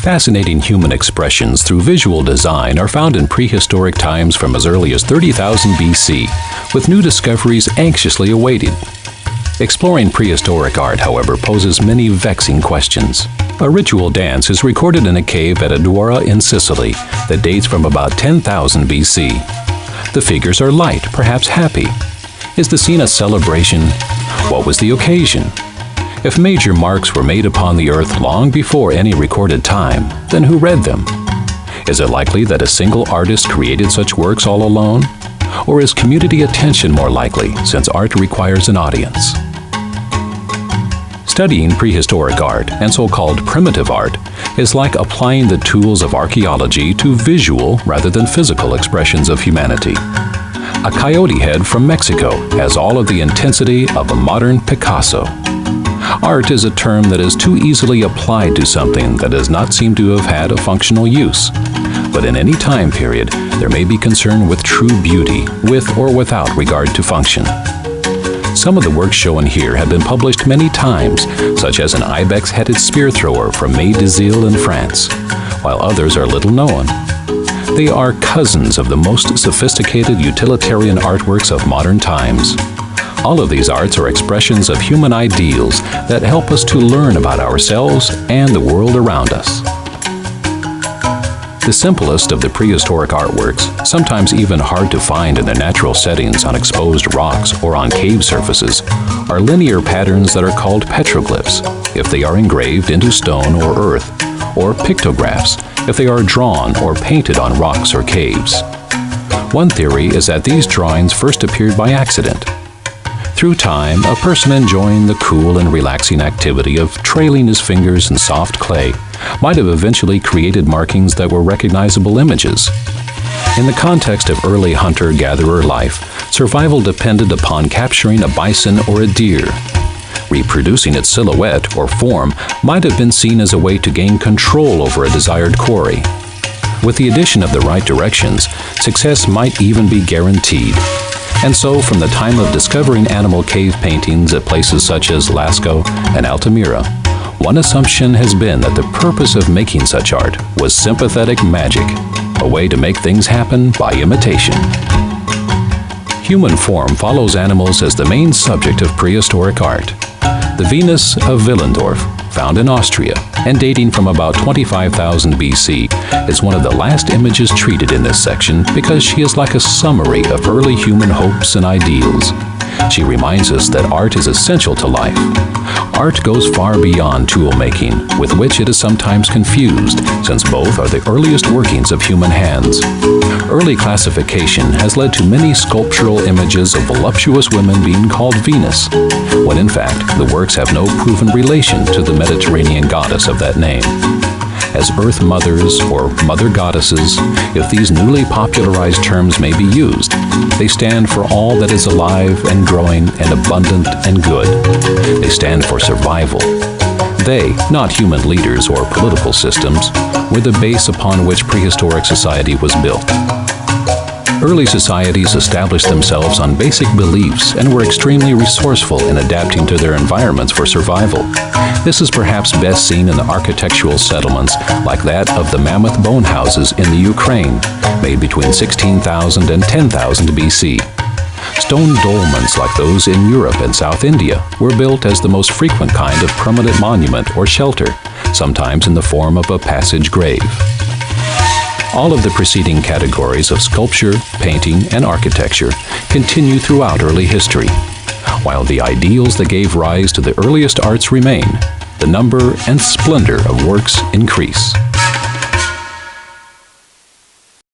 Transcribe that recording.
Fascinating human expressions through visual design are found in prehistoric times from as early as 30,000 BC, with new discoveries anxiously awaited. Exploring prehistoric art, however, poses many vexing questions. A ritual dance is recorded in a cave at Adora in Sicily that dates from about 10,000 BC. The figures are light, perhaps happy. Is the scene a celebration? What was the occasion? If major marks were made upon the earth long before any recorded time, then who read them? Is it likely that a single artist created such works all alone? Or is community attention more likely, since art requires an audience? Studying prehistoric art, and so-called primitive art, is like applying the tools of archaeology to visual rather than physical expressions of humanity. A coyote head from Mexico has all of the intensity of a modern Picasso. Art is a term that is too easily applied to something that does not seem to have had a functional use. But in any time period, there may be concern with true beauty, with or without regard to function. Some of the works shown here have been published many times, such as an ibex-headed spear thrower from May Dizil in France, while others are little known. They are cousins of the most sophisticated utilitarian artworks of modern times. All of these arts are expressions of human ideals that help us to learn about ourselves and the world around us. The simplest of the prehistoric artworks, sometimes even hard to find in their natural settings on exposed rocks or on cave surfaces, are linear patterns that are called petroglyphs if they are engraved into stone or earth, or pictographs if they are drawn or painted on rocks or caves. One theory is that these drawings first appeared by accident. Through time, a person enjoying the cool and relaxing activity of trailing his fingers in soft clay might have eventually created markings that were recognizable images. In the context of early hunter-gatherer life, survival depended upon capturing a bison or a deer. Reproducing its silhouette or form might have been seen as a way to gain control over a desired quarry. With the addition of the right directions, success might even be guaranteed. And so, from the time of discovering animal cave paintings at places such as Lascaux and Altamira, one assumption has been that the purpose of making such art was sympathetic magic, a way to make things happen by imitation. Human form follows animals as the main subject of prehistoric art. The Venus of Willendorf, found in Austria and dating from about 25,000 BC, is one of the last images treated in this section because she is like a summary of early human hopes and ideals. She reminds us that art is essential to life. Art goes far beyond tool making, with which it is sometimes confused, since both are the earliest workings of human hands. Early classification has led to many sculptural images of voluptuous women being called Venus, when in fact the works have no proven relation to the Mediterranean goddess of that name. As Earth Mothers or Mother Goddesses, if these newly popularized terms may be used, they stand for all that is alive and growing and abundant and good. They stand for survival. They, not human leaders or political systems, were the base upon which prehistoric society was built. Early societies established themselves on basic beliefs and were extremely resourceful in adapting to their environments for survival. This is perhaps best seen in the architectural settlements like that of the mammoth bone houses in the Ukraine, made between 16,000 and 10,000 BC. Stone dolmens like those in Europe and South India were built as the most frequent kind of permanent monument or shelter, sometimes in the form of a passage grave. All of the preceding categories of sculpture, painting, and architecture continue throughout early history. While the ideals that gave rise to the earliest arts remain, the number and splendor of works increase.